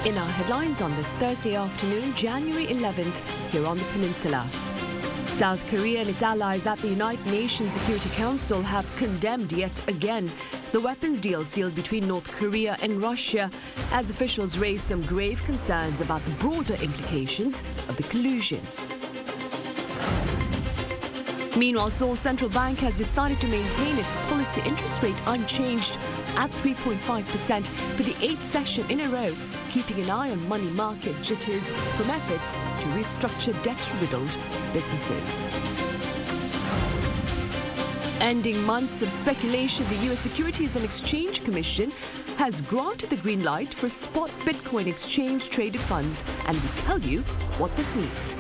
In our headlines on this Thursday afternoon, January 11th, here on the peninsula. South Korea and its allies at the United Nations Security Council have condemned yet again the weapons deal sealed between North Korea and Russia, as officials raise some grave concerns about the broader implications of the collusion. Meanwhile, Seoul's central bank has decided to maintain its policy interest rate unchanged at 3.5% for the 8th session in a row, keeping an eye on money market jitters from efforts to restructure debt-riddled businesses. Ending months of speculation, the U.S. Securities and Exchange Commission has granted the green light for spot Bitcoin exchange-traded funds, and we tell you what this means.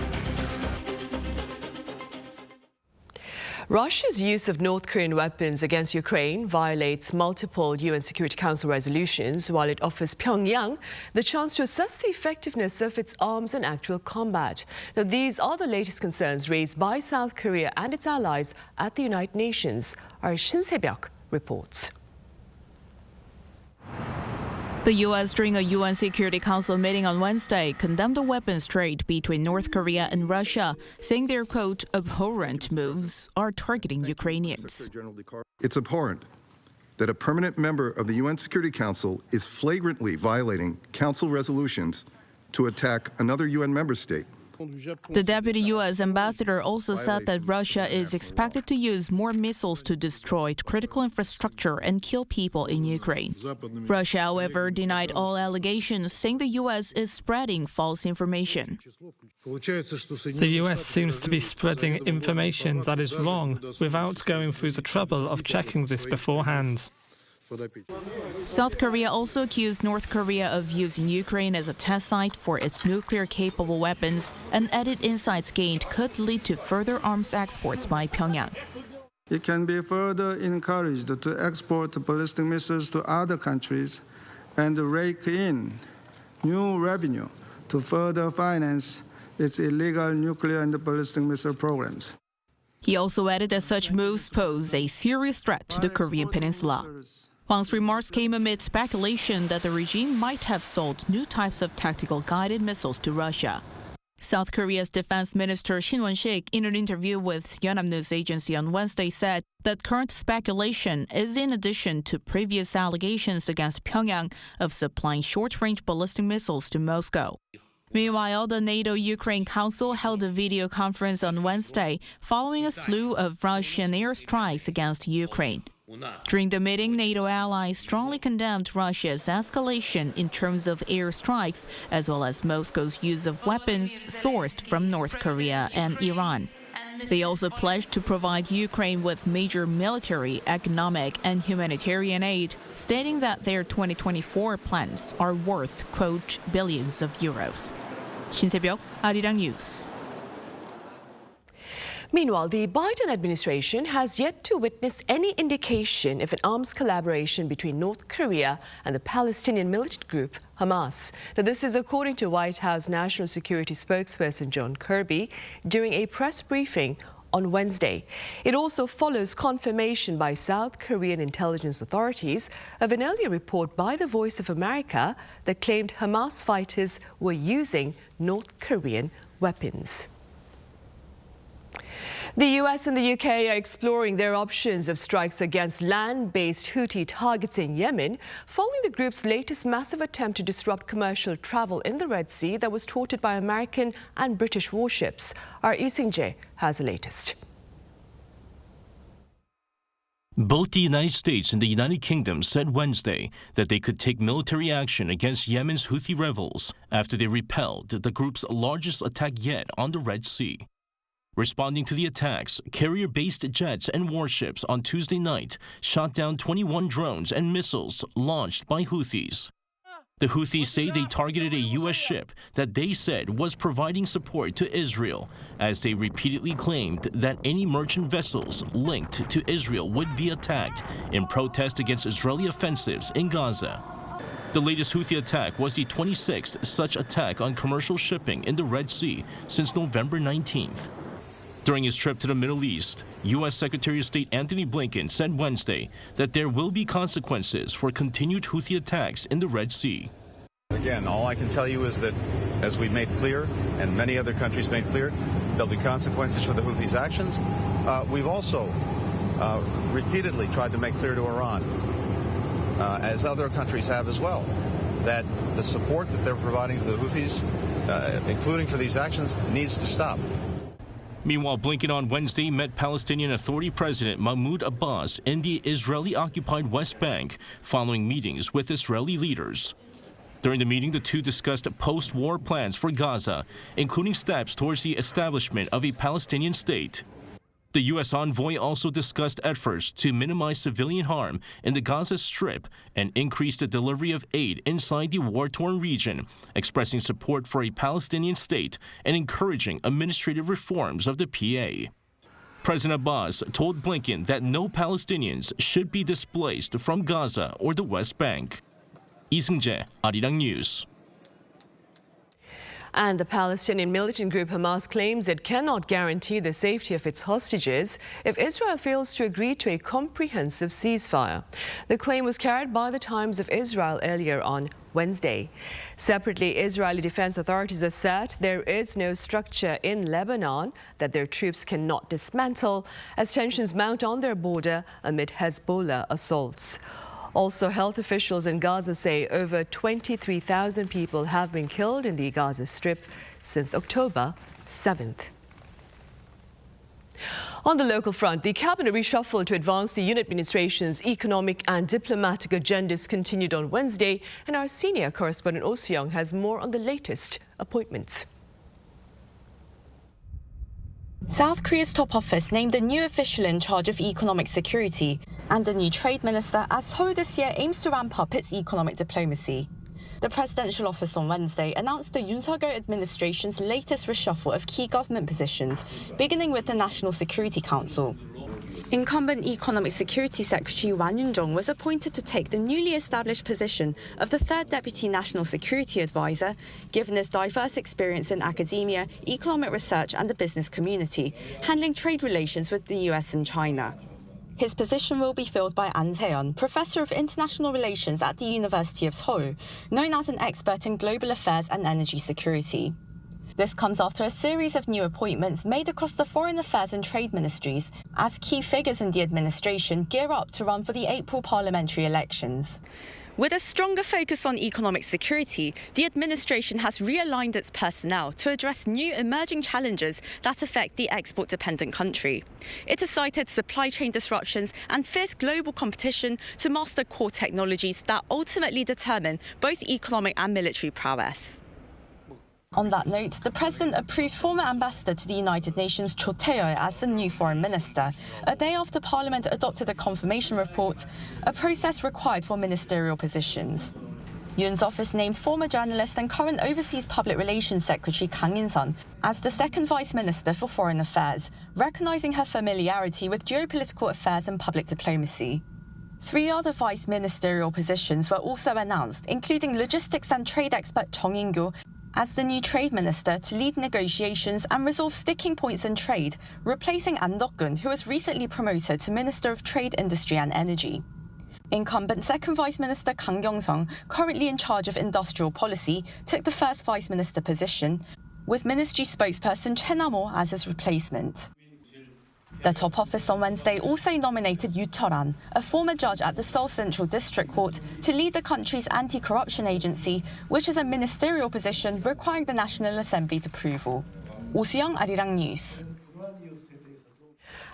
Russia's use of North Korean weapons against Ukraine violates multiple UN Security Council resolutions, while it offers Pyongyang the chance to assess the effectiveness of its arms in actual combat. Now, these are the latest concerns raised by South Korea and its allies at the United Nations. Our Shin Se-byuk reports. The U.S., during a UN Security Council meeting on Wednesday, condemned the weapons trade between North Korea and Russia, saying their, quote, abhorrent moves are targeting Ukrainians. It's abhorrent that a permanent member of the UN Security Council is flagrantly violating Council resolutions to attack another UN member state. The deputy U.S. ambassador also said that Russia is expected to use more missiles to destroy critical infrastructure and kill people in Ukraine. Russia, however, denied all allegations, saying the U.S. is spreading false information. The U.S. seems to be spreading information that is wrong without going through the trouble of checking this beforehand. South Korea also accused North Korea of using Ukraine as a test site for its nuclear-capable weapons, and added insights gained could lead to further arms exports by Pyongyang. It can be further encouraged to export ballistic missiles to other countries and rake in new revenue to further finance its illegal nuclear and ballistic missile programs. He also added that such moves pose a serious threat to the Korean peninsula. Wang's remarks came amid speculation that the regime might have sold new types of tactical guided missiles to Russia. South Korea's defense minister Shin Won-sik, in an interview with Yonhap News Agency on Wednesday, said that current speculation is in addition to previous allegations against Pyongyang of supplying short-range ballistic missiles to Moscow. Meanwhile, the NATO-Ukraine Council held a video conference on Wednesday following a slew of Russian airstrikes against Ukraine. During the meeting, NATO allies strongly condemned Russia's escalation in terms of airstrikes, as well as Moscow's use of weapons sourced from North Korea and Iran. They also pledged to provide Ukraine with major military, economic, and humanitarian aid, stating that their 2024 plans are worth, quote, billions of euros. Shin Se-byuk, Arirang News. Meanwhile, the Biden administration has yet to witness any indication of an arms collaboration between North Korea and the Palestinian militant group Hamas. Now, this is according to White House National Security spokesperson John Kirby during a press briefing on Wednesday. It also follows confirmation by South Korean intelligence authorities of an earlier report by the Voice of America that claimed Hamas fighters were using North Korean weapons. The US and the UK are exploring their options of strikes against land-based Houthi targets in Yemen, following the group's latest massive attempt to disrupt commercial travel in the Red Sea that was thwarted by American and British warships. Our Lee Sing-jae has the latest. Both the United States and the United Kingdom said Wednesday that they could take military action against Yemen's Houthi rebels after they repelled the group's largest attack yet on the Red Sea. Responding to the attacks, carrier-based jets and warships on Tuesday night shot down 21 drones and missiles launched by Houthis. The Houthis say they targeted a U.S. ship that they said was providing support to Israel, as they repeatedly claimed that any merchant vessels linked to Israel would be attacked in protest against Israeli offensives in Gaza. The latest Houthi attack was the 26th such attack on commercial shipping in the Red Sea since November 19th. During his trip to the Middle East, U.S. Secretary of State Antony Blinken said Wednesday that there will be consequences for continued Houthi attacks in the Red Sea. Again, all I can tell you is that, as we've made clear, and many other countries made clear, there'll be consequences for the Houthis' actions. We've also repeatedly tried to make clear to Iran, as other countries have as well, that the support that they're providing to the Houthis, including for these actions, needs to stop. Meanwhile, Blinken on Wednesday met Palestinian Authority President Mahmoud Abbas in the Israeli-occupied West Bank following meetings with Israeli leaders. During the meeting, the two discussed post-war plans for Gaza, including steps towards the establishment of a Palestinian state. The U.S. envoy also discussed efforts to minimize civilian harm in the Gaza Strip and increase the delivery of aid inside the war-torn region, expressing support for a Palestinian state and encouraging administrative reforms of the PA. President Abbas told Blinken that no Palestinians should be displaced from Gaza or the West Bank. Lee Seung-jae, Arirang News. And the Palestinian militant group Hamas claims it cannot guarantee the safety of its hostages if Israel fails to agree to a comprehensive ceasefire. The claim was carried by the Times of Israel earlier on Wednesday. Separately, Israeli defense authorities assert there is no structure in Lebanon that their troops cannot dismantle as tensions mount on their border amid Hezbollah assaults. Also, health officials in Gaza say over 23,000 people have been killed in the Gaza Strip since October 7th. On the local front, the cabinet reshuffle to advance the Yoon administration's economic and diplomatic agendas continued on Wednesday, and our senior correspondent Oh Soo-young has more on the latest appointments. South Korea's top office named a new official in charge of economic security, and a new trade minister as Seoul this year aims to ramp up its economic diplomacy. The presidential office on Wednesday announced the Yoon Suk-yeol administration's latest reshuffle of key government positions, beginning with the National Security Council. Incumbent Economic Security Secretary Wan Yoon-jong was appointed to take the newly established position of the third Deputy National Security Advisor, given his diverse experience in academia, economic research and the business community, handling trade relations with the US and China. His position will be filled by An Se-yeon, Professor of International Relations at the University of Seoul, known as an expert in global affairs and energy security. This comes after a series of new appointments made across the foreign affairs and trade ministries as key figures in the administration gear up to run for the April parliamentary elections. With a stronger focus on economic security, the administration has realigned its personnel to address new emerging challenges that affect the export-dependent country. It has cited supply chain disruptions and fierce global competition to master core technologies that ultimately determine both economic and military prowess. On that note, the president approved former ambassador to the United Nations Cho Tae-yeol as the new foreign minister, a day after Parliament adopted a confirmation report, a process required for ministerial positions. Yoon's office named former journalist and current Overseas Public Relations Secretary Kang In-sun as the second Vice Minister for Foreign Affairs, recognizing her familiarity with geopolitical affairs and public diplomacy. 3 other vice ministerial positions were also announced, including logistics and trade expert Chung In-kyo as the new trade minister to lead negotiations and resolve sticking points in trade, replacing An Dok-gun, who was recently promoted to Minister of Trade, Industry and Energy. Incumbent second vice minister Kang Kyung-sung, currently in charge of industrial policy, took the first vice minister position, with ministry spokesperson Choi Nam-ho as his replacement. The top office on Wednesday also nominated Yoo Chol-an, a former judge at the Seoul Central District Court, to lead the country's anti-corruption agency, which is a ministerial position requiring the National Assembly's approval. Oh Soo-young, Arirang News.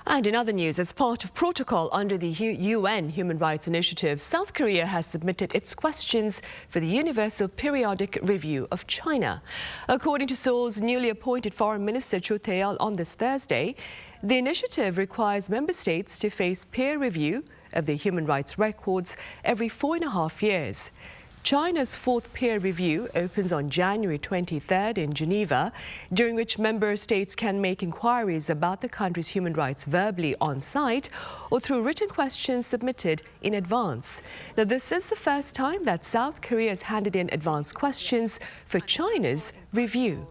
And in other news, as part of protocol under the UN Human Rights Initiative, South Korea has submitted its questions for the Universal Periodic Review of China. According to Seoul's newly appointed Foreign Minister Cho Tae-yeol on this Thursday, the initiative requires member states to face peer review of their human rights records every 4.5 years. China's 4th peer review opens on January 23rd in Geneva, during which member states can make inquiries about the country's human rights verbally on site or through written questions submitted in advance. Now, this is the first time that South Korea has handed in advance questions for China's review.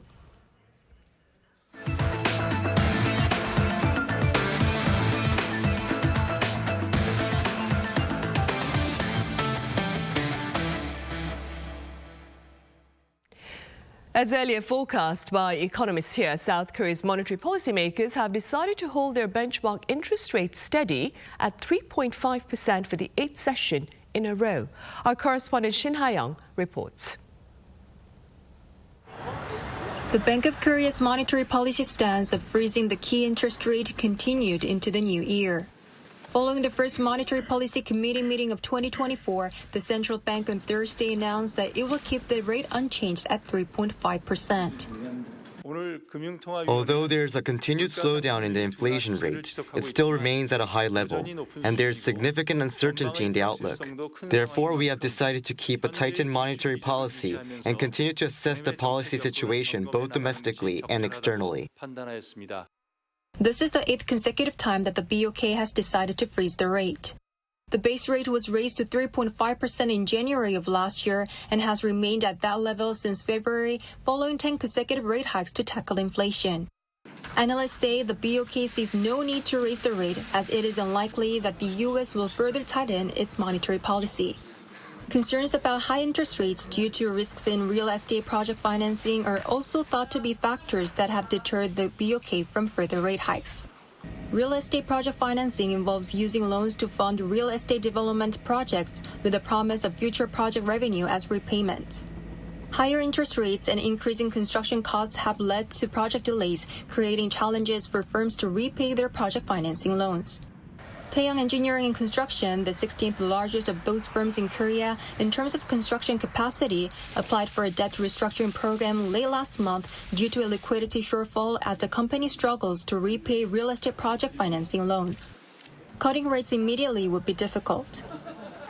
As earlier forecast by economists here, South Korea's monetary policymakers have decided to hold their benchmark interest rate steady at 3.5% for the 8th session in a row. Our correspondent Shin Ha-young reports. The Bank of Korea's monetary policy stance of freezing the key interest rate continued into the new year. Following the first Monetary Policy Committee meeting of 2024, the central bank on Thursday announced that it will keep the rate unchanged at 3.5%. Although there's a continued slowdown in the inflation rate, it still remains at a high level, and there's significant uncertainty in the outlook. Therefore, we have decided to keep a tightened monetary policy and continue to assess the policy situation both domestically and externally. This is the 8th consecutive time that the BOK has decided to freeze the rate. The base rate was raised to 3.5% in January of last year and has remained at that level since February, following 10 consecutive rate hikes to tackle inflation. Analysts say the BOK sees no need to raise the rate, as it is unlikely that the U.S. will further tighten its monetary policy. Concerns about high interest rates due to risks in real estate project financing are also thought to be factors that have deterred the BOK from further rate hikes. Real estate project financing involves using loans to fund real estate development projects with the promise of future project revenue as repayment. Higher interest rates and increasing construction costs have led to project delays, creating challenges for firms to repay their project financing loans. Taeyong Engineering and Construction, the 16th largest of those firms in Korea in terms of construction capacity, applied for a debt restructuring program late last month due to a liquidity shortfall as the company struggles to repay real estate project financing loans. Cutting rates immediately would be difficult.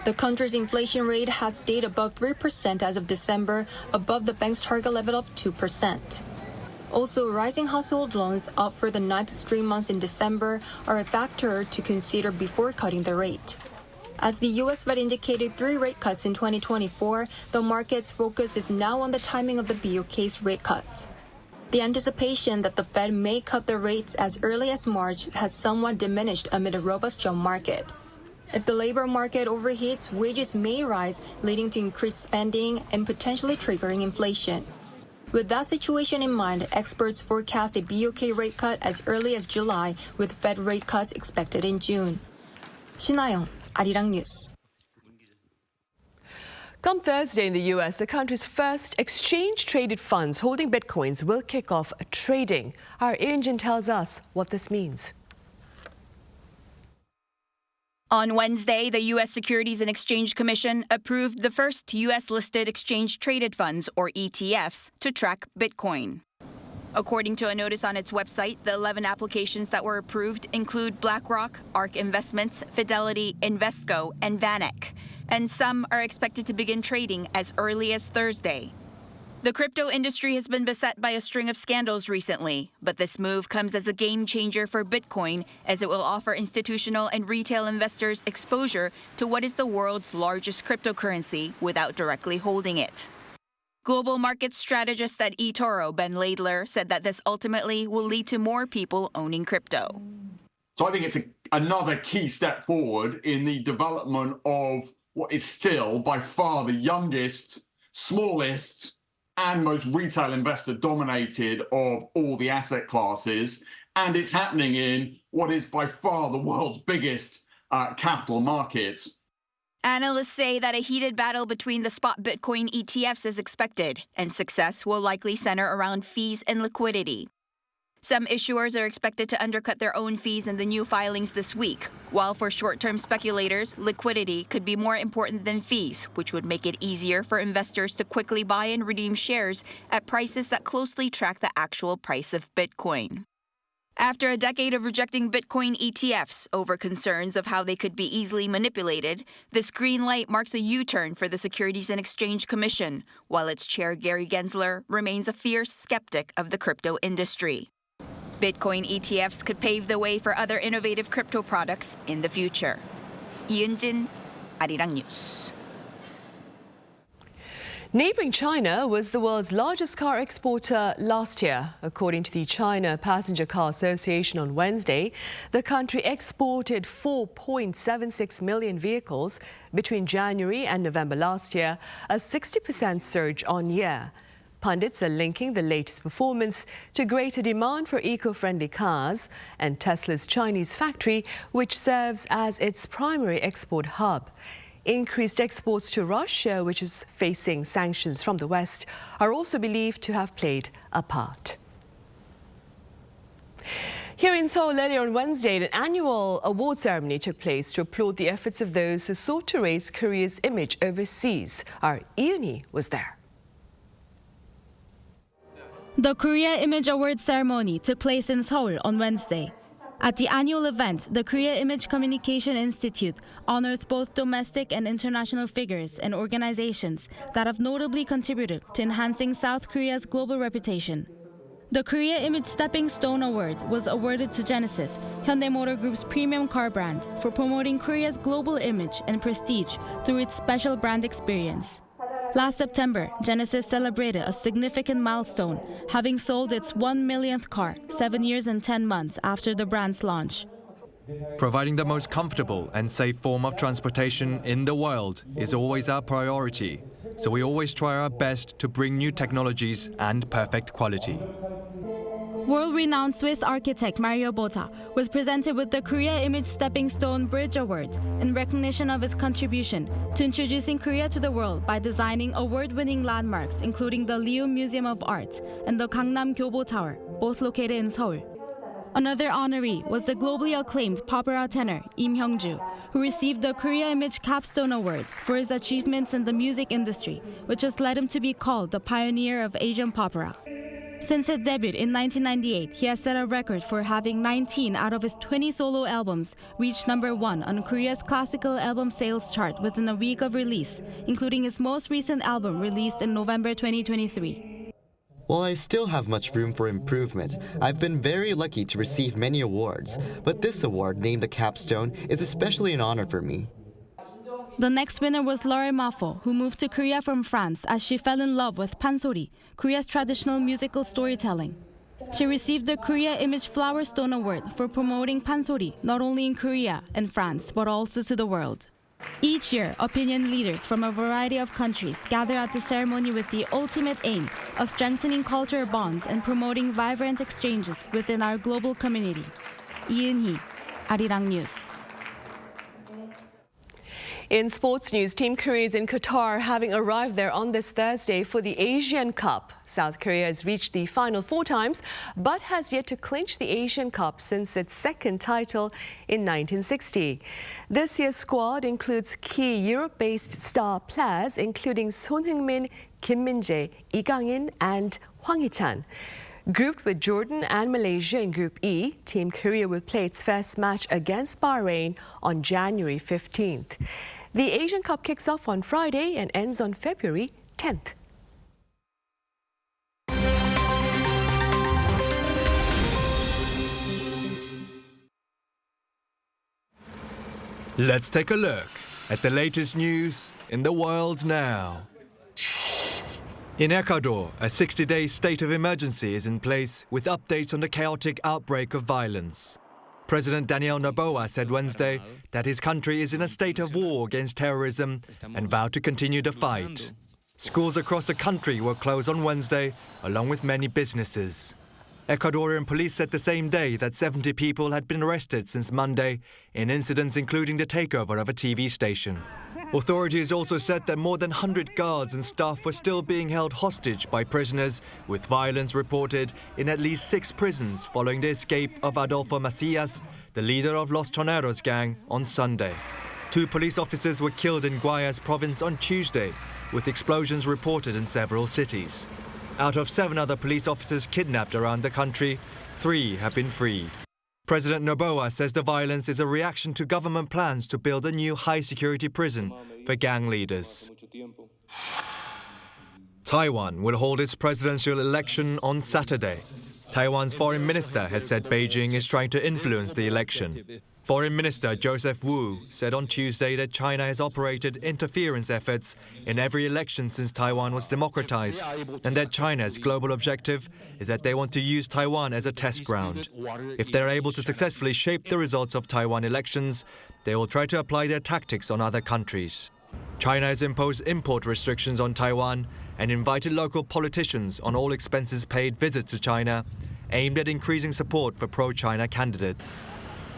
The country's inflation rate has stayed above 3% as of December, above the bank's target level of 2%. Also, rising household loans up for the 9th straight months in December are a factor to consider before cutting the rate. As the U.S. Fed indicated 3 rate cuts in 2024, the market's focus is now on the timing of the BOK's rate cut. The anticipation that the Fed may cut the rates as early as March has somewhat diminished amid a robust job market. If the labor market overheats, wages may rise, leading to increased spending and potentially triggering inflation. With that situation in mind, experts forecast a BOK rate cut as early as July, with Fed rate cuts expected in June. Shin Ha-young, Arirang News. Come Thursday in the U.S., the country's first exchange-traded funds holding bitcoins will kick off trading. Our Yoon tells us what this means. On Wednesday, the U.S. Securities and Exchange Commission approved the first U.S.-listed exchange-traded funds, or ETFs, to track Bitcoin. According to a notice on its website, the 11 applications that were approved include BlackRock, ARK Investments, Fidelity, Invesco, and VanEck, and some are expected to begin trading as early as Thursday. The crypto industry has been beset by a string of scandals recently, but this move comes as a game changer for Bitcoin, as it will offer institutional and retail investors exposure to what is the world's largest cryptocurrency without directly holding it. Global market strategist at eToro, Ben Laidler, said that this ultimately will lead to more people owning crypto. So I think it's another key step forward in the development of what is still by far the youngest, smallest, and most retail investor dominated of all the asset classes. And it's happening in what is by far the world's biggest capital market. Analysts say that a heated battle between the spot Bitcoin ETFs is expected, and success will likely center around fees and liquidity. Some issuers are expected to undercut their own fees in the new filings this week, while for short-term speculators, liquidity could be more important than fees, which would make it easier for investors to quickly buy and redeem shares at prices that closely track the actual price of Bitcoin. After a decade of rejecting Bitcoin ETFs over concerns of how they could be easily manipulated, this green light marks a U-turn for the Securities and Exchange Commission, while its chair Gary Gensler remains a fierce skeptic of the crypto industry. Bitcoin ETFs could pave the way for other innovative crypto products in the future. Yoon, Arirang News. Neighboring China was the world's largest car exporter last year. According to the China Passenger Car Association on Wednesday, the country exported 4.76 million vehicles between January and November last year, a 60% surge on year. Pundits are linking the latest performance to greater demand for eco-friendly cars and Tesla's Chinese factory, which serves as its primary export hub. Increased exports to Russia, which is facing sanctions from the West, are also believed to have played a part. Here in Seoul earlier on Wednesday, an annual award ceremony took place to applaud the efforts of those who sought to raise Korea's image overseas. Our Yoon was there. The Korea Image Awards ceremony took place in Seoul on Wednesday. At the annual event, the Korea Image Communication Institute honors both domestic and international figures and organizations that have notably contributed to enhancing South Korea's global reputation. The Korea Image Stepping Stone Award was awarded to Genesis, Hyundai Motor Group's premium car brand, for promoting Korea's global image and prestige through its special brand experience. Last September, Genesis celebrated a significant milestone, having sold its 1 millionth car 7 years and 10 months after the brand's launch. Providing the most comfortable and safe form of transportation in the world is always our priority, so we always try our best to bring new technologies and perfect quality. World-renowned Swiss architect Mario Botta was presented with the Korea Image Stepping Stone Bridge Award in recognition of his contribution to introducing Korea to the world by designing award-winning landmarks including the Liu Museum of Art and the Gangnam Gyobo Tower, both located in Seoul. Another honoree was the globally acclaimed opera tenor Im Hyung-ju, who received the Korea Image Capstone Award for his achievements in the music industry, which has led him to be called the pioneer of Asian opera. Since its debut in 1998, he has set a record for having 19 out of his 20 solo albums reach #1 on Korea's classical album sales chart within a week of release, including his most recent album released in November 2023. While I still have much room for improvement, I've been very lucky to receive many awards, but this award, named a capstone, is especially an honor for me. The next winner was Laure Mafo, who moved to Korea from France as she fell in love with pansori, Korea's traditional musical storytelling. She received the Korea Image Flower Stone Award for promoting pansori not only in Korea and France, but also to the world. Each year, opinion leaders from a variety of countries gather at the ceremony with the ultimate aim of strengthening cultural bonds and promoting vibrant exchanges within our global community. Yoon, Arirang News. In sports news, Team Korea is in Qatar, having arrived there on this Thursday for the Asian Cup. South Korea has reached the final 4 times, but has yet to clinch the Asian Cup since its second title in 1960. This year's squad includes key Europe-based star players, including Son Heung-min, Kim Min-jae, Lee Kang-in, and Hwang Hee-chan. Grouped with Jordan and Malaysia in Group E, Team Korea will play its first match against Bahrain on January 15th. The Asian Cup kicks off on Friday and ends on February 10th. Let's take a look at the latest news in the world now. In Ecuador, a 60-day state of emergency is in place with updates on the chaotic outbreak of violence. President Daniel Noboa said Wednesday that his country is in a state of war against terrorism and vowed to continue the fight. Schools across the country were closed on Wednesday, along with many businesses. Ecuadorian police said the same day that 70 people had been arrested since Monday in incidents including the takeover of a TV station. Authorities also said that more than 100 guards and staff were still being held hostage by prisoners, with violence reported in at least 6 prisons following the escape of Adolfo Macias, the leader of Los Choneros gang, on Sunday. 2 police officers were killed in Guayas province on Tuesday, with explosions reported in several cities. Out of 7 other police officers kidnapped around the country, 3 have been freed. President Noboa says the violence is a reaction to government plans to build a new high-security prison for gang leaders. Taiwan will hold its presidential election on Saturday. Taiwan's foreign minister has said Beijing is trying to influence the election. Foreign Minister Joseph Wu said on Tuesday that China has operated interference efforts in every election since Taiwan was democratized, and that China's global objective is that they want to use Taiwan as a test ground. If they're able to successfully shape the results of Taiwan elections, they will try to apply their tactics on other countries. China has imposed import restrictions on Taiwan and invited local politicians on all expenses paid visits to China, aimed at increasing support for pro-China candidates.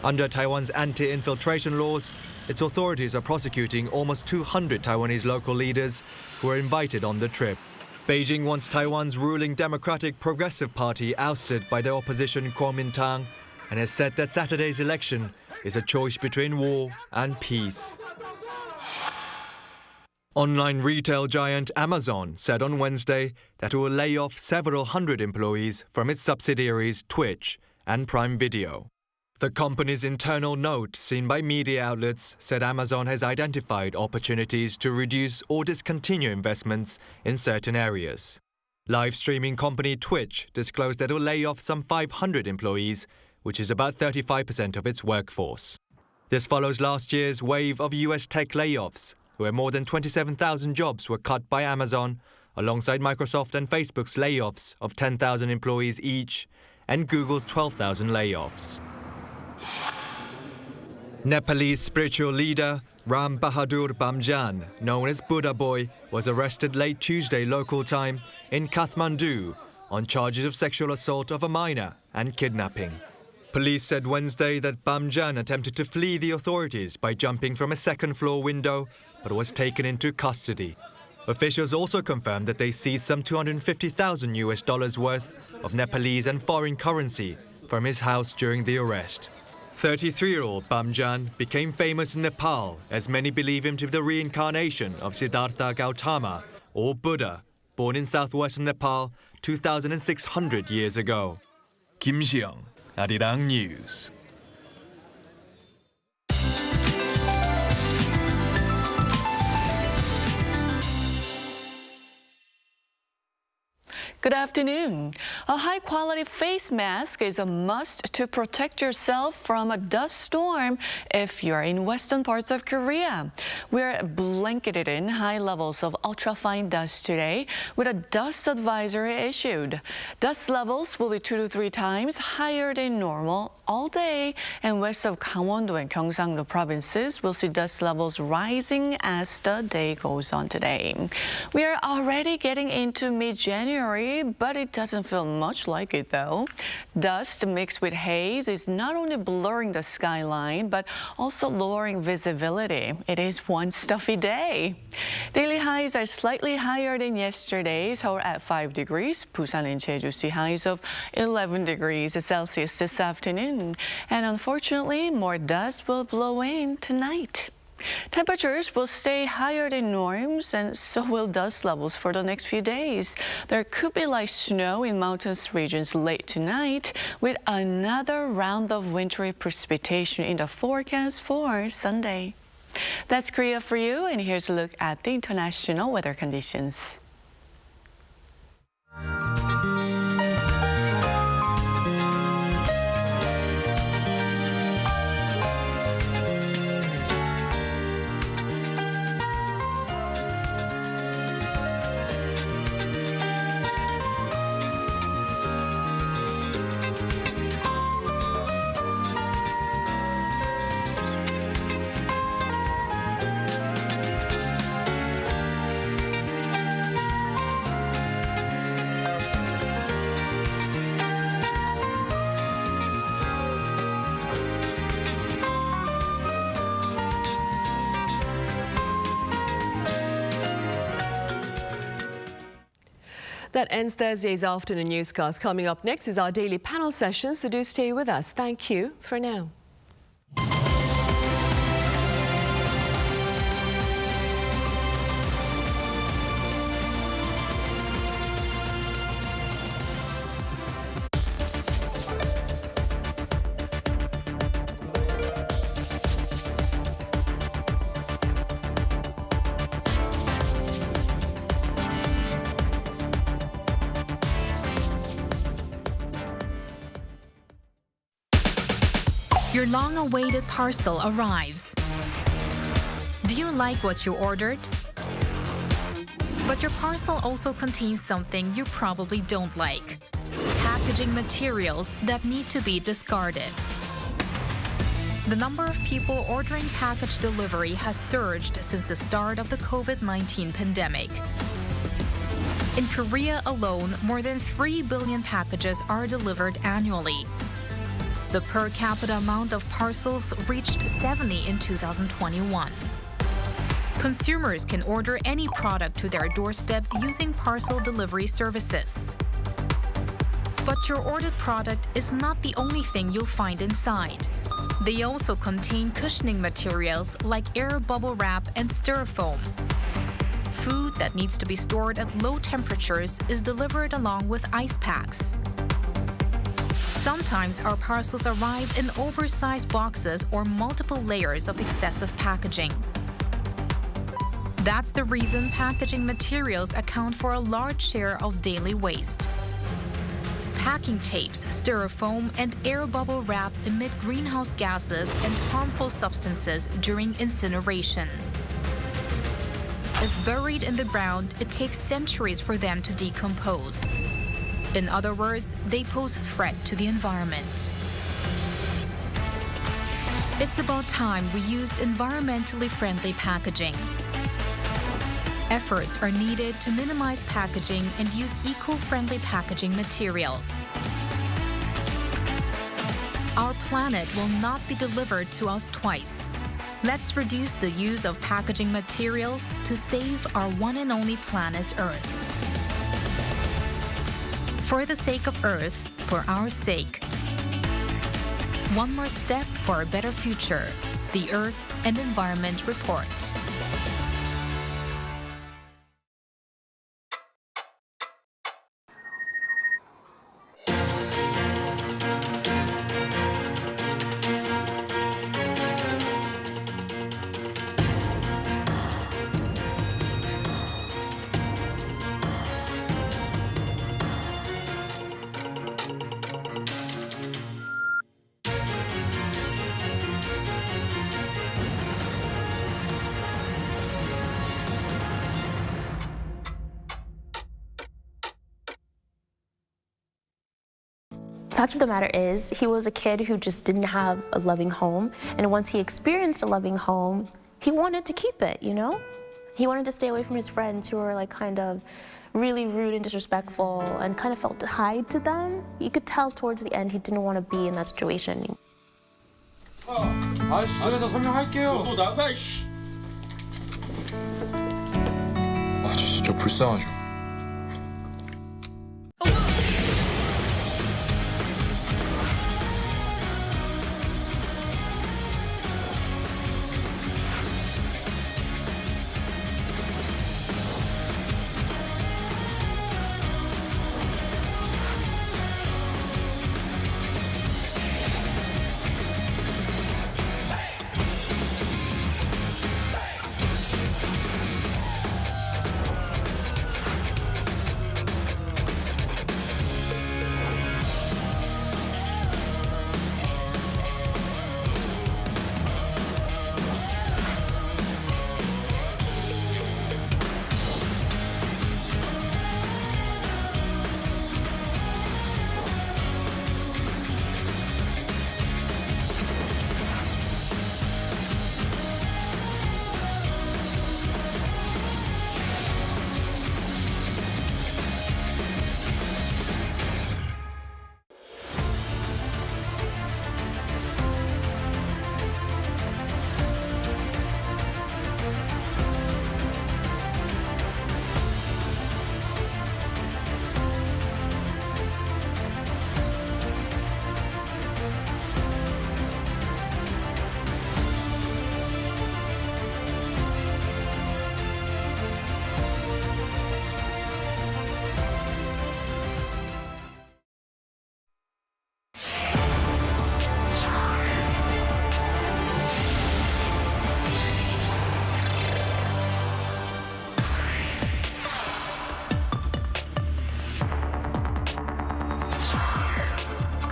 Under Taiwan's anti-infiltration laws, its authorities are prosecuting almost 200 Taiwanese local leaders who were invited on the trip. Beijing wants Taiwan's ruling Democratic Progressive Party ousted by the opposition Kuomintang and has said that Saturday's election is a choice between war and peace. Online retail giant Amazon said on Wednesday that it will lay off several hundred employees from its subsidiaries Twitch and Prime Video. The company's internal note, seen by media outlets, said Amazon has identified opportunities to reduce or discontinue investments in certain areas. Live streaming company Twitch disclosed that it will lay off some 500 employees, which is about 35% of its workforce. This follows last year's wave of US tech layoffs, where more than 27,000 jobs were cut by Amazon, alongside Microsoft and Facebook's layoffs of 10,000 employees each, and Google's 12,000 layoffs. Nepalese spiritual leader Ram Bahadur Bamjan, known as Buddha Boy, was arrested late Tuesday local time in Kathmandu on charges of sexual assault of a minor and kidnapping. Police said Wednesday that Bamjan attempted to flee the authorities by jumping from a second-floor window, but was taken into custody. Officials also confirmed that they seized some $250,000 worth of Nepalese and foreign currency from his house during the arrest. 33-year-old Bamjan became famous in Nepal, as many believe him to be the reincarnation of Siddhartha Gautama, or Buddha, born in southwestern Nepal 2,600 years ago. Kim Seong, Arirang News. Good afternoon. A high-quality face mask is a must to protect yourself from a dust storm if you're in western parts of Korea. We're blanketed in high levels of ultrafine dust today with a dust advisory issued. Dust levels will be 2 to 3 times higher than normal all day, and west of Gangwon-do and Gyeongsang-do provinces will see dust levels rising as the day goes on today. We are already getting into mid-January, but it doesn't feel much like it though. Dust mixed with haze is not only blurring the skyline, but also lowering visibility. It is one stuffy day. Daily highs are slightly higher than yesterday, Seoul at 5 degrees, Busan and Jeju see highs of 11 degrees Celsius this afternoon. And unfortunately, more dust will blow in tonight. Temperatures will stay higher than norms, and so will dust levels for the next few days. There could be light snow in mountainous regions late tonight, with another round of wintry precipitation in the forecast for Sunday. That's Korea for you, and here's a look at the international weather conditions. That ends Thursday's afternoon newscast. Coming up next is our daily panel session, so do stay with us. Thank you for now. Your long-awaited parcel arrives. Do you like what you ordered? But your parcel also contains something you probably don't like. Packaging materials that need to be discarded. The number of people ordering package delivery has surged since the start of the COVID-19 pandemic. In Korea alone, more than 3 billion packages are delivered annually. The per capita amount of parcels reached 70 in 2021. Consumers can order any product to their doorstep using parcel delivery services. But your ordered product is not the only thing you'll find inside. They also contain cushioning materials like air bubble wrap and styrofoam. Food that needs to be stored at low temperatures is delivered along with ice packs. Sometimes our parcels arrive in oversized boxes or multiple layers of excessive packaging. That's the reason packaging materials account for a large share of daily waste. Packing tapes, styrofoam, and air bubble wrap emit greenhouse gases and harmful substances during incineration. If buried in the ground, it takes centuries for them to decompose. In other words, they pose threat to the environment. It's about time we used environmentally friendly packaging. Efforts are needed to minimize packaging and use eco-friendly packaging materials. Our planet will not be delivered to us twice. Let's reduce the use of packaging materials to save our one and only planet Earth. For the sake of Earth, for our sake. One more step for a better future. The Earth and Environment Report. Fact of the matter is, he was a kid who just didn't have a loving home, and once he experienced a loving home, he wanted to keep it, you know? He wanted to stay away from his friends who were like kind of really rude and disrespectful and kind of felt tied to them. You could tell towards the end he didn't want to be in that situation anymore. 아저씨 집에서 설명할게요. 너도 나가 이씨. 아저씨 진짜 불쌍하죠.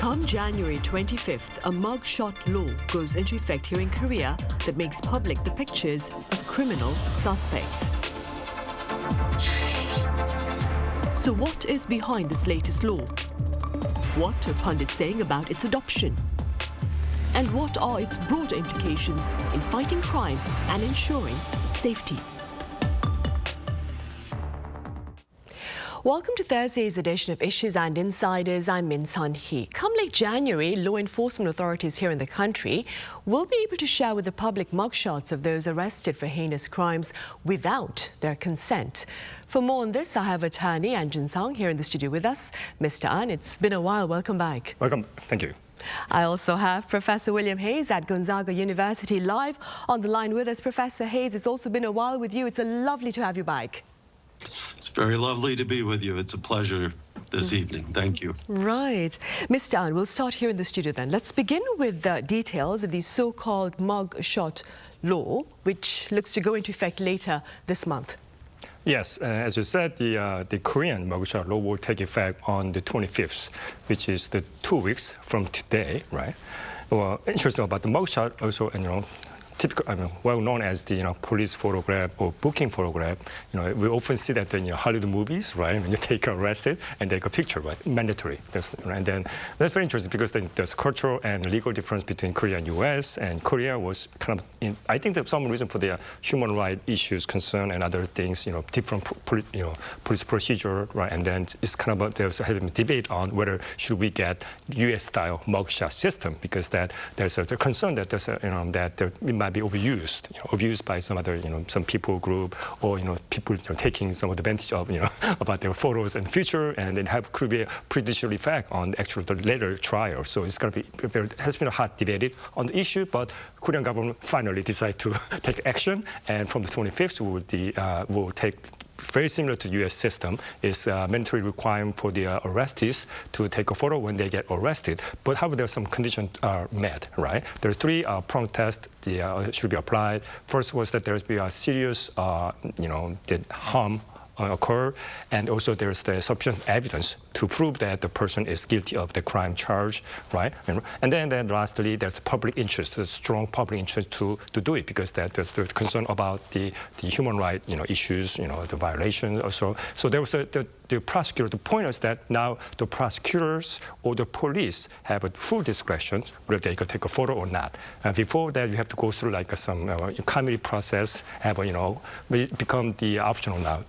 Come January 25th, a mugshot law goes into effect here in Korea that makes public the pictures of criminal suspects. So what is behind this latest law? What are pundits saying about its adoption? And what are its broader implications in fighting crime and ensuring safety? Welcome to Thursday's edition of Issues and Insiders. I'm Min Sun Hee. Come late January, law enforcement authorities here in the country will be able to share with the public mugshots of those arrested for heinous crimes without their consent. For more on this, I have attorney An Jun-sung here in the studio with us. Mr. An, it's been a while. Welcome back. Welcome. Thank you. I also have Professor William Hayes at Gonzaga University live on the line with us. Professor Hayes, it's also been a while with you. It's lovely to have you back. It's very lovely to be with you. It's a pleasure this evening. Thank you. Right. Mr. An, we'll start here in the studio then. Let's begin with the details of the so-called mugshot law, which looks to go into effect later this month. Yes, as you said, the Korean mugshot law will take effect on the 25th, which is the 2 weeks from today, right? Well, interesting about the mugshot also, typical, well known as the police photograph or booking photograph. We often see that in Hollywood movies, right? When you take arrested and take a picture, right? Mandatory. And then that's very interesting because then there's cultural and legal difference between Korea and U.S. and Korea was kind of, I think there's some reason for the human rights issues concern and other things, different police procedure, right? And then it's kind of there's a debate on whether should we get U.S. style mugshot system because that there's a concern that there's that there might be abused by some other, some people group or, people taking some advantage of, about their photos in the future and then could be a prejudicial effect on the later trial. So it's going to be, has been a hot debate on the issue, but Korean government finally decided to take action. And from the 25th, will take very similar to U.S. system, is mandatory requirement for the arrestees to take a photo when they get arrested. But however, there are some conditions met, right? There are three prong tests should be applied. First was that there be a serious, that harm occur, and also there's the sufficient evidence to prove that the person is guilty of the crime charge, right? And then lastly, there's public interest, there's strong public interest to do it because there's the concern about the human rights, issues, the violation also. So there was the prosecutor, the point is that now the prosecutors or the police have a full discretion whether they could take a photo or not. Before that, you have to go through like some committee process, become the optional now.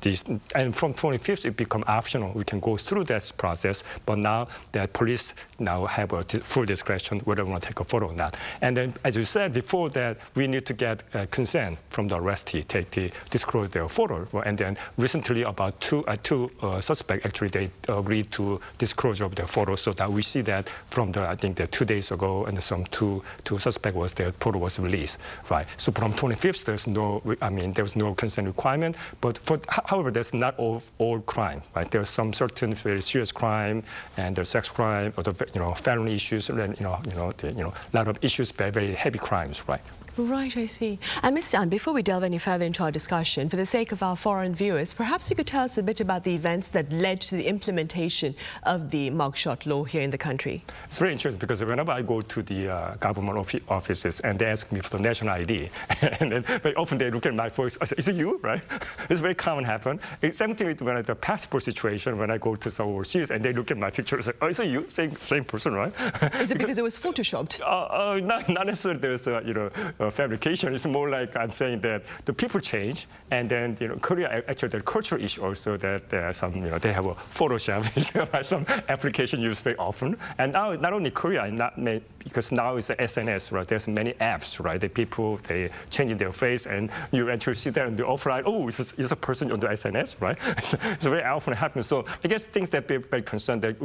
And from 25th, it become optional. We can go through that process, but now the police now have a full discretion whether we want to take a photo or not. And then, as you said before, that we need to get consent from the arrestee, disclose their photo. And then recently, about two suspects actually they agreed to disclosure of their photos, so that we see that from I think 2 days ago, and some two suspects was their photo was released, right? So from 25th, there was no consent requirement. But however, that's not all crime, right? There's some certain very serious crime and the sex crime or the felony issues, and a lot of issues, very heavy crimes, right? Right, I see. And Mr. An, before we delve any further into our discussion, for the sake of our foreign viewers, perhaps you could tell us a bit about the events that led to the implementation of the mugshot law here in the country. It's very interesting because whenever I go to the government offices and they ask me for the national ID, and then very often they look at my face, I say, is it you, right? It's very common happen. It's same thing with when the passport situation, when I go to some overseas and they look at my picture and say, oh, is it you? Same person, right? Is it because it was photoshopped? Not necessarily there's fabrication. Is more like I'm saying that the people change, and then Korea actually the cultural issue also that there are some they have a Photoshop, some application used very often, and now not only Korea, because now it's the SNS, right? There's many apps, right? The people they changing their face, and you actually see that in the offline. Oh, is a person on the SNS, right? So very often happens. So I guess things that be very concerned that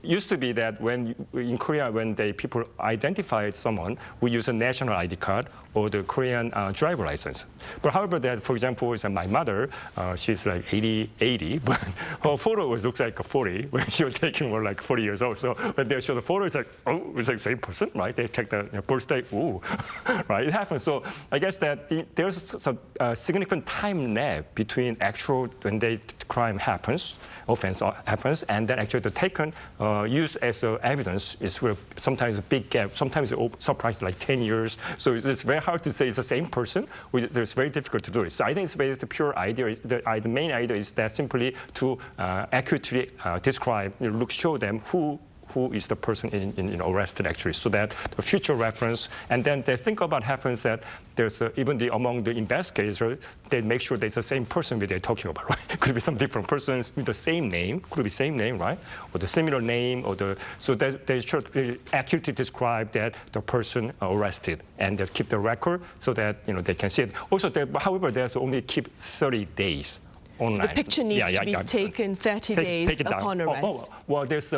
used to be that in Korea when people identify someone, we use a national ID card or the Korean driver license. But however, that for example, is my mother, she's like 80, but her photo looks like 40 when she was taken more like 40 years old. So when they show the photo, it's like, oh, it's like the same person, right? They check the birthday, ooh, right? It happens. So I guess that there's some significant time lag between when the crime happens, offense happens, and then actually the taken used as evidence is where sometimes a big gap, sometimes surprise like 10 years. So it's very hard to say it's the same person. It's very difficult to do it. So I think it's very the pure idea. The main idea is that simply to accurately describe, show them who who is the person arrested actually, so that the future reference. And then they think about happens that there's even among the investigators, they make sure there's the same person that they're talking about, right? Could be some different persons with the same name, could be same name, right? Or the similar name, so they should accurately describe that the person arrested, and they keep the record so that they can see it. Also, however, they have to only keep 30 days. Online. So the picture needs to be taken 30 days upon arrest. Well, there's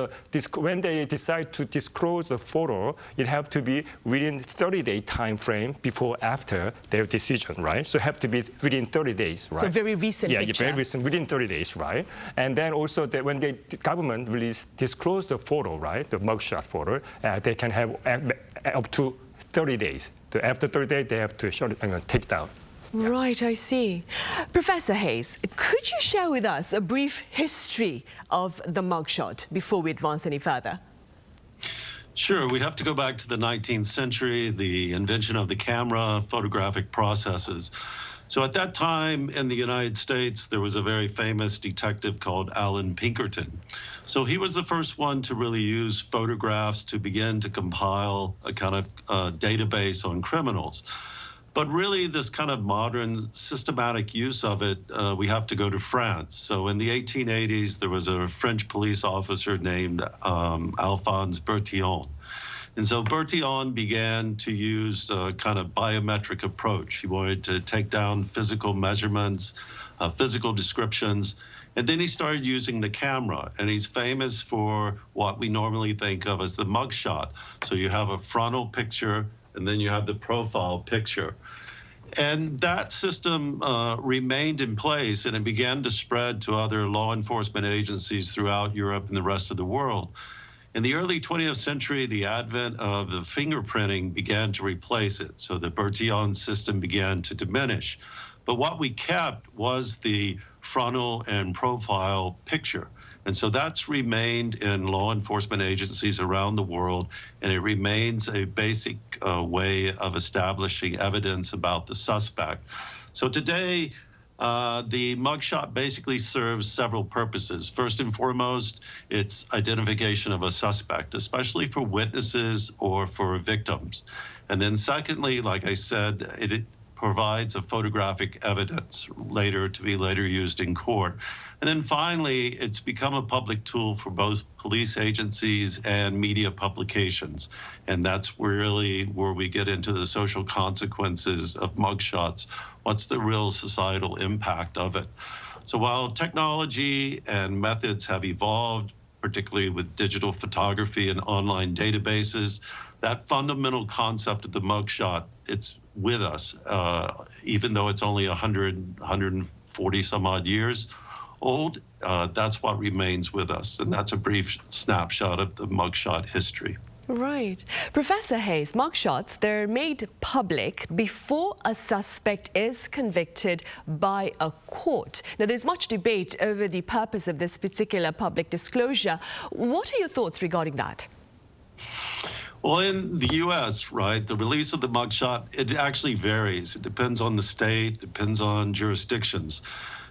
when they decide to disclose the photo, it have to be within 30-day time frame before after their decision, right? So it have to be within 30 days, right? So very recent picture. Yeah, very recent, within 30 days, right? And then also when the government disclose the photo, right, the mugshot photo, they can have up to 30 days. After 30 days, they have to take down. Yeah. Right, I see. Professor Hayes, could you share with us a brief history of the mugshot before we advance any further? Sure. We have to go back to the 19th century, the invention of the camera, photographic processes. So at that time in the United States, there was a very famous detective called Alan Pinkerton. So he was the first one to really use photographs to begin to compile a kind of database on criminals. But really, this kind of modern systematic use of it, we have to go to France. So in the 1880s, there was a French police officer named Alphonse Bertillon. And so Bertillon began to use a kind of biometric approach. He wanted to take down physical measurements, physical descriptions, and then he started using the camera. And he's famous for what we normally think of as the mugshot. So you have a frontal picture, and then you have the profile picture. And that system remained in place, and it began to spread to other law enforcement agencies throughout Europe and the rest of the world. In the early 20th century, the advent of the fingerprinting began to replace it. So the Bertillon system began to diminish. But what we kept was the frontal and profile picture. And so that's remained in law enforcement agencies around the world, and it remains a basic way of establishing evidence about the suspect. So today, the mugshot basically serves several purposes. First and foremost, it's identification of a suspect, especially for witnesses or for victims. And then secondly, like I said, it provides a photographic evidence to be later used in court. And then finally, it's become a public tool for both police agencies and media publications. And that's really where we get into the social consequences of mugshots. What's the real societal impact of it? So while technology and methods have evolved, particularly with digital photography and online databases, that fundamental concept of the mugshot, it's with us, even though it's only 140 some odd years old. That's what remains with us, and that's a brief snapshot of the mugshot history. Right. Professor Hayes, mugshots, they're made public before a suspect is convicted by a court. Now, there's much debate over the purpose of this particular public disclosure. What are your thoughts regarding that? Well, in the U.S., right, the release of the mugshot, it actually varies. It depends on the state, depends on jurisdictions.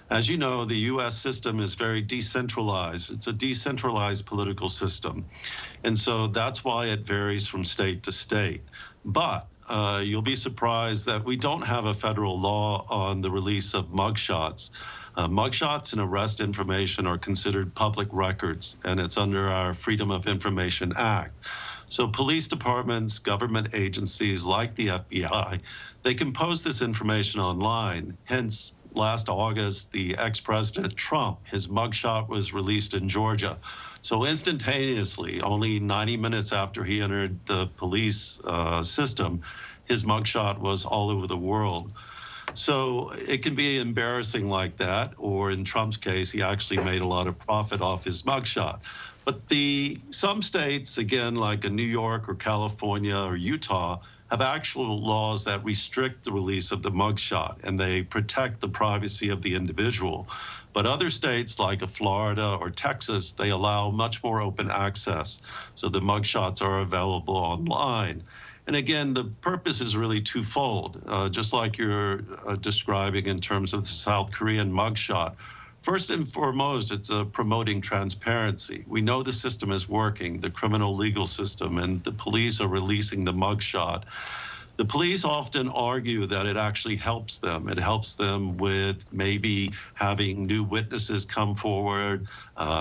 As you know, the U.S. system is very decentralized. It's a decentralized political system. And so that's why it varies from state to state. But you'll be surprised that we don't have a federal law on the release of mugshots. Mugshots and arrest information are considered public records, and it's under our Freedom of Information Act. So police departments, government agencies like the FBI, they can post this information online. Hence, last August, the ex-president Trump, his mugshot was released in Georgia. So instantaneously, only 90 minutes after he entered the police system, his mugshot was all over the world. So it can be embarrassing like that, or in Trump's case, he actually made a lot of profit off his mugshot. But some states, again, like New York or California or Utah, have actual laws that restrict the release of the mugshot, and they protect the privacy of the individual. But other states like Florida or Texas, they allow much more open access. So the mugshots are available online. And again, the purpose is really twofold, just like you're describing in terms of the South Korean mugshot. First and foremost, it's promoting transparency. We know the system is working, the criminal legal system, and the police are releasing the mugshot. The police often argue that it actually helps them. It helps them with maybe having new witnesses come forward.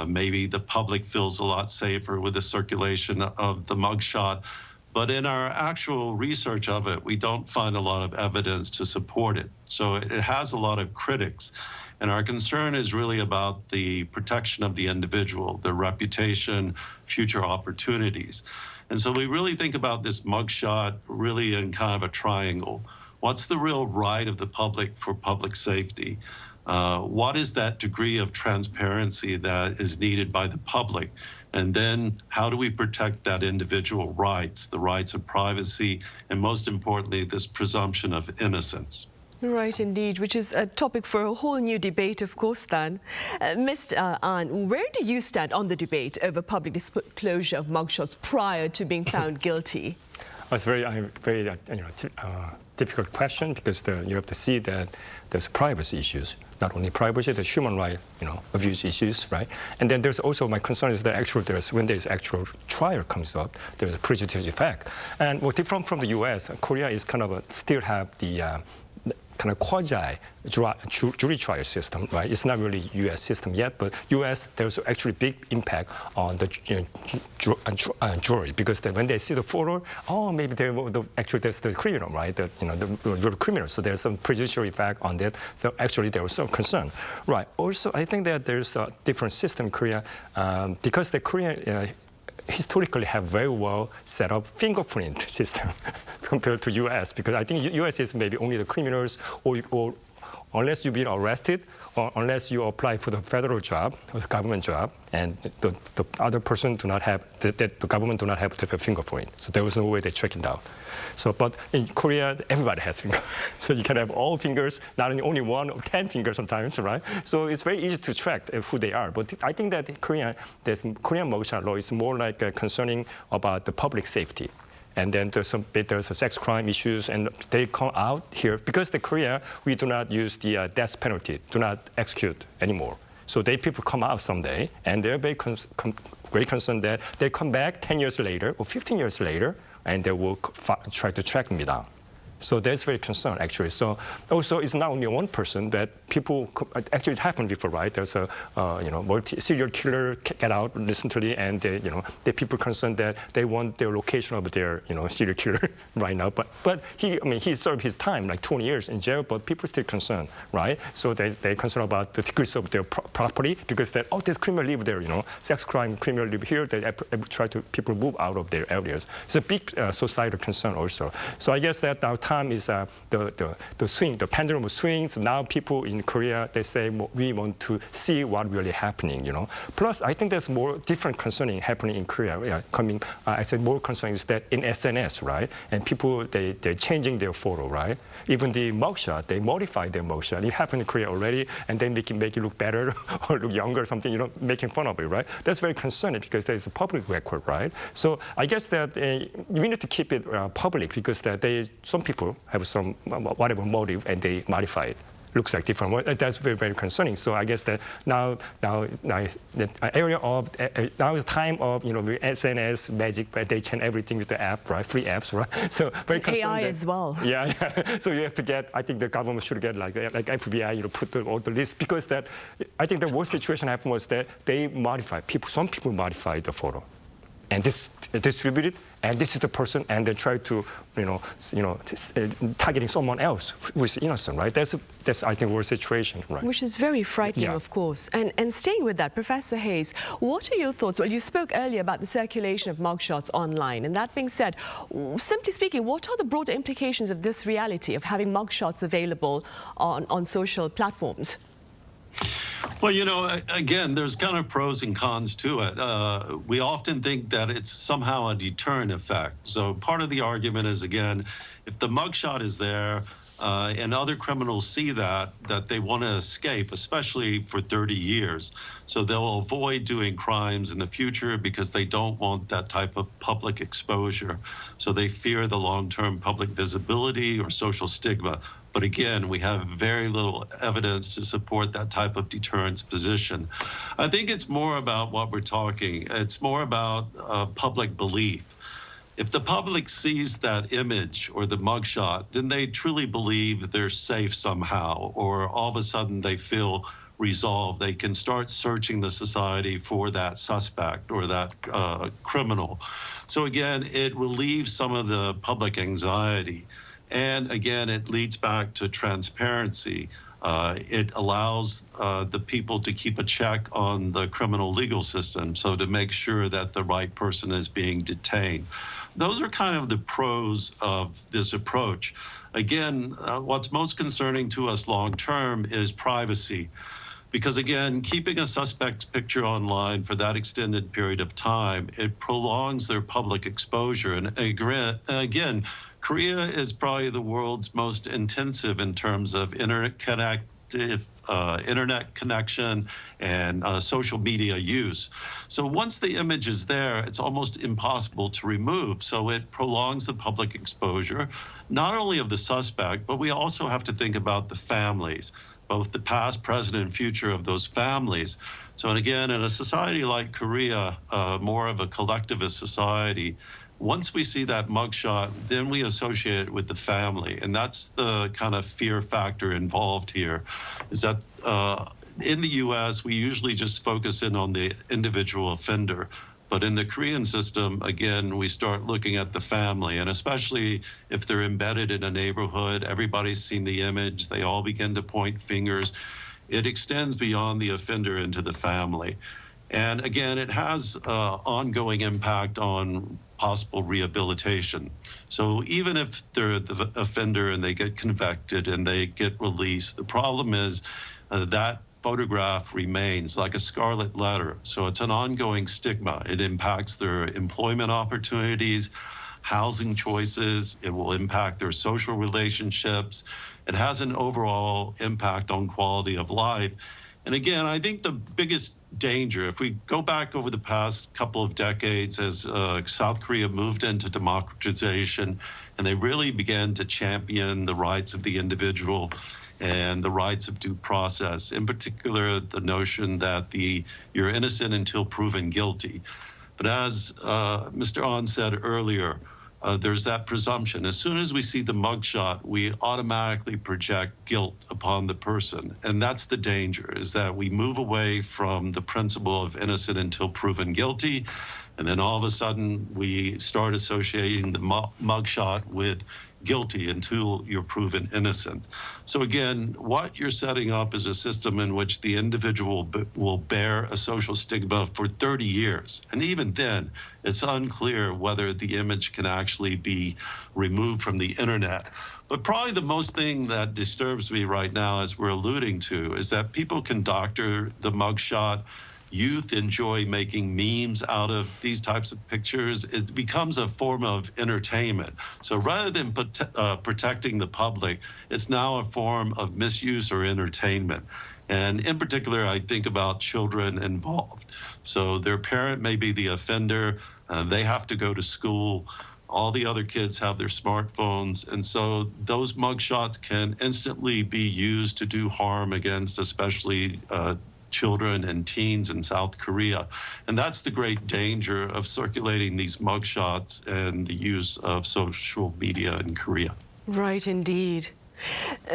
Maybe the public feels a lot safer with the circulation of the mugshot. But in our actual research of it, we don't find a lot of evidence to support it. So it has a lot of critics. And our concern is really about the protection of the individual, their reputation, future opportunities. And so we really think about this mugshot really in kind of a triangle. What's the real right of the public for public safety? What is that degree of transparency that is needed by the public? And then how do we protect that individual rights, the rights of privacy, and most importantly, this presumption of innocence? Right, indeed, which is a topic for a whole new debate, of course, then. Mr. An, where do you stand on the debate over public disclosure of mugshots prior to being found guilty? It's very difficult question because you have to see that there's privacy issues. Not only privacy, there's human rights, abuse issues, right? And then there's also my concern is that when there's actual trial comes up, there's a prejudice effect. And what different from the U.S., Korea is kind of still have the kind of quasi-jury trial system, right? It's not really U.S. system yet, but U.S. there's actually big impact on the jury because when they see the photo, maybe actually that's the criminal, right? The criminal. So there's some prejudicial effect on that. So actually there was some concern, right? Also, I think that there's a different system in Korea because the Korean historically have very well set up fingerprint system compared to U.S. because I think U.S. is maybe only the criminals or unless you've been arrested or unless you apply for the federal job or the government job and the other person do not have, the government do not have the fingerprint. So there was no way they check it out. So, but in Korea, everybody has fingers. So you can have all fingers, not only 1 or 10 fingers sometimes, right? So it's very easy to track who they are. But I think that Korean mugshot law is more like concerning about the public safety. And then there's a sex crime issues, and they come out here because in Korea we do not use the death penalty, do not execute anymore. So people come out someday, and they're very concerned that they come back 10 years later or 15 years later, and they will try to track me down. So that's very concerned, actually. So also, it's not only one person, but people, actually it happened before, right? There's a, serial killer get out recently, and the people concerned that they want their location of their, serial killer right now. But he served his time, like 20 years in jail, but people still concerned, right? So they're concerned about the decrease of their property because this criminal live there, sex crime criminal live here. They try to people move out of their areas. It's a big societal concern also. So I guess that our time is the swing, the pendulum swings. Now people in Korea, they say we want to see what really happening, Plus, I think there's more different concerning happening in Korea. I said more concern is that in SNS, right? And people, they're changing their photo, right? Even the mugshot, they modify their mugshot. It happened in Korea already, and then they can make it look better or look younger or something, making fun of it, right? That's very concerning because there's a public record, right? So I guess that we need to keep it public because some people have some whatever motive and they modify it. Looks like different. That's very, very concerning. So I guess that now the area of now is time of SNS magic, but they change everything with the app, right? Free apps, right? So very concerning. AI as well. Yeah. So you have to get. I think the government should get like FBI, put all the list because I think the worst situation happened was that they modify people. Some people modify the photo, and distribute it. And this is the person, and they try to, targeting someone else who is innocent, right? That's I think, worst situation, right? Which is very frightening, of course. And staying with that, Professor Hayes, what are your thoughts? Well, you spoke earlier about the circulation of mugshots online. And that being said, simply speaking, what are the broader implications of this reality of having mugshots available on social platforms? Well, again, there's kind of pros and cons to it. We often think that it's somehow a deterrent effect. So part of the argument is, again, if the mugshot is there, And other criminals see that they want to escape, especially for 30 years. So they'll avoid doing crimes in the future because they don't want that type of public exposure. So they fear the long-term public visibility or social stigma. But again, we have very little evidence to support that type of deterrence position. I think it's more about what we're talking. It's more about public belief. If the public sees that image or the mugshot, then they truly believe they're safe somehow, or all of a sudden they feel resolved. They can start searching the society for that suspect or that criminal. So again, it relieves some of the public anxiety. And again, it leads back to transparency. It allows the people to keep a check on the criminal legal system, so to make sure that the right person is being detained. Those are kind of the pros of this approach. Again, what's most concerning to us long term is privacy. Because again, keeping a suspect's picture online for that extended period of time, it prolongs their public exposure. And again, Korea is probably the world's most intensive in terms of internet connection and social media use. So once the image is there, it's almost impossible to remove. So it prolongs the public exposure, not only of the suspect, but we also have to think about the families, both the past, present, and future of those families. So, and again, in a society like Korea, more of a collectivist society, once we see that mugshot, then we associate it with the family. And that's the kind of fear factor involved here, is that in the US, we usually just focus in on the individual offender. But in the Korean system, again, we start looking at the family, and especially if they're embedded in a neighborhood, everybody's seen the image, they all begin to point fingers. It extends beyond the offender into the family. And again, it has ongoing impact on possible rehabilitation. So even if they're the offender and they get convicted and they get released, the problem is that photograph remains like a scarlet letter. So it's an ongoing stigma. It impacts their employment opportunities, housing choices. It will impact their social relationships. It has an overall impact on quality of life. And again, I think the biggest danger, if we go back over the past couple of decades as South Korea moved into democratization and they really began to champion the rights of the individual and the rights of due process, in particular, the notion that you're innocent until proven guilty. But as Mr. Ahn said earlier, there's that presumption. As soon as we see the mugshot, we automatically project guilt upon the person. And that's the danger, is that we move away from the principle of innocent until proven guilty. And then all of a sudden, we start associating the mugshot with guilty until you're proven innocent. So again, what you're setting up is a system in which the individual will bear a social stigma for 30 years. And even then, it's unclear whether the image can actually be removed from the internet. But probably the most thing that disturbs me right now, as we're alluding to, is that people can doctor the mugshot. Youth enjoy making memes out of these types of pictures. It becomes a form of entertainment. So rather than protecting the public, it's now a form of misuse or entertainment. And in particular, I think about children involved. So their parent may be the offender. They have to go to school. All the other kids have their smartphones. And so those mugshots can instantly be used to do harm against especially children and teens in South Korea. And that's the great danger of circulating these mugshots and the use of social media in Korea. Right, indeed.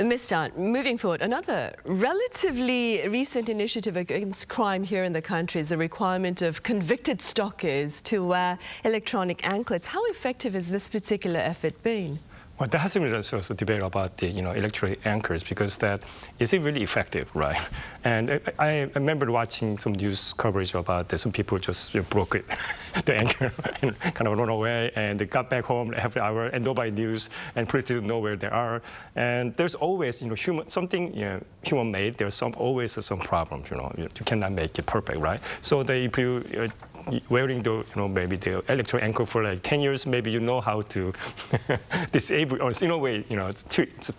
Ms. Tan, moving forward, another relatively recent initiative against crime here in the country is the requirement of convicted stalkers to wear electronic anklets. How effective has this particular effort been? Well, there has been also debate about the electric anchors, because that is it really effective, right? And I remember watching some news coverage about that. Some people just broke it, the anchor, and kind of run away, and they got back home every hour, and nobody knew, and police didn't know where they are. And there's always, human-made. There's always some problems. You cannot make it perfect, right? So if you wearing the, maybe the electric ankle for like 10 years, maybe you know how to disable, or in a way,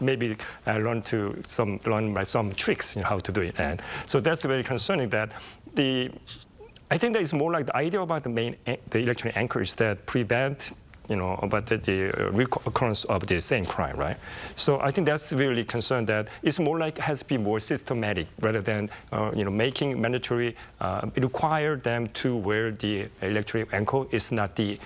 maybe learn by some tricks, how to do it. And so that's very concerning that I think that is more like the idea about the electronic anchors that prevent about the recurrence of the same crime, right? So I think that's really concerned that it's more like it has to be more systematic rather than, making mandatory, require them to wear the electric ankle is not the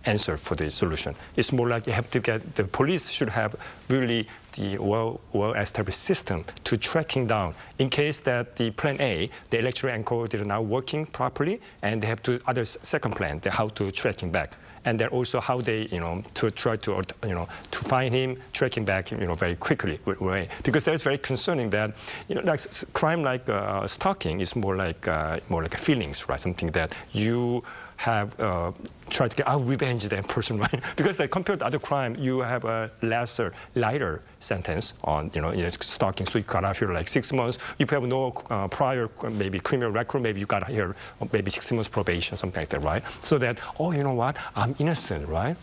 answer for the solution. It's more like you have to the police should have really the well-established system to tracking down in case that the plan A, the electric ankle, they're not working properly, and they have to second plan, how to tracking back. And then also how they, to try to, to find him, track him back, very quickly, because that's very concerning that, like crime like stalking is more like feelings, right? Something that you have tried to get out revenge that person, right? Because like, compared to other crime, you have a lighter sentence on, stalking. So you got out here like 6 months. If you have no prior, maybe criminal record, maybe you got here maybe 6 months probation, something like that, right? So that, oh, you know what? I'm innocent, right?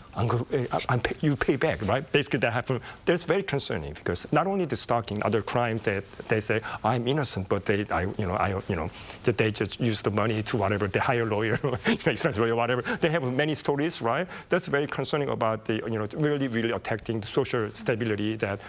You pay back, right? Basically, that happens. That's very concerning because not only the stalking, other crimes that they say I'm innocent, but they just use the money to whatever. They hire a lawyer, expensive lawyer, whatever. They have many stories, right? That's very concerning about the, really attacking the social stability that,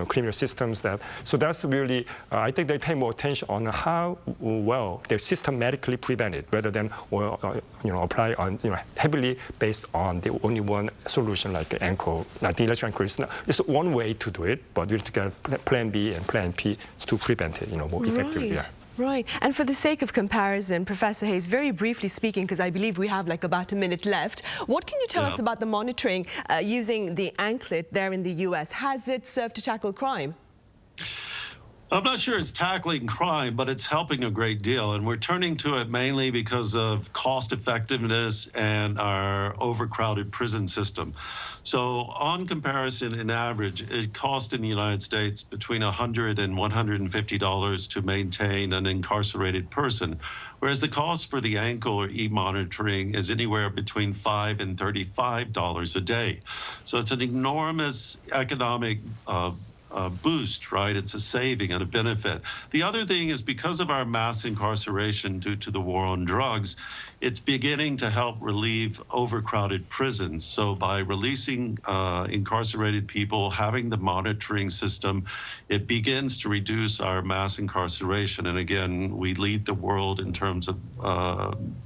criminal systems that. So that's really, I think they pay more attention on how well they're systematically prevented rather than, apply on, heavily based on the only one solution like the ankle, like the electric ankle. It's one way to do it, but we have to get plan B and plan P to prevent it, more effectively. Right. Yeah. Right. And for the sake of comparison, Professor Hayes, very briefly speaking, because I believe we have like about a minute left, what can you tell us about the monitoring using the anklet there in the US? Has it served to tackle crime? I'm not sure it's tackling crime, but it's helping a great deal. And we're turning to it mainly because of cost effectiveness and our overcrowded prison system. So on comparison, in average, it costs in the United States between $100 and $150 to maintain an incarcerated person, whereas the cost for the ankle or e-monitoring is anywhere between $5 and $35 a day. So it's an enormous economic boost, right? It's a saving and a benefit. The other thing is because of our mass incarceration due to the war on drugs, it's beginning to help relieve overcrowded prisons. So by releasing incarcerated people, having the monitoring system, it begins to reduce our mass incarceration. And again, we lead the world in terms of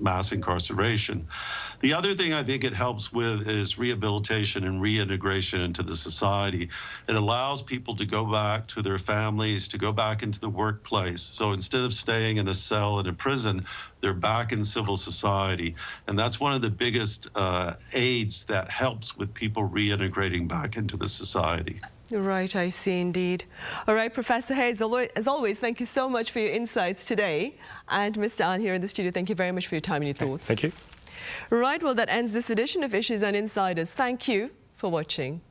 mass incarceration. The other thing I think it helps with is rehabilitation and reintegration into the society. It allows people to go back to their families, to go back into the workplace. So instead of staying in a cell in a prison, they're back in civil society. And that's one of the biggest aids that helps with people reintegrating back into the society. Right, I see indeed. All right, Professor Hayes, as always, thank you so much for your insights today. And Mr. Ahn here in the studio, thank you very much for your time and your thoughts. Thank you. Right, well, that ends this edition of Issues and Insiders. Thank you for watching.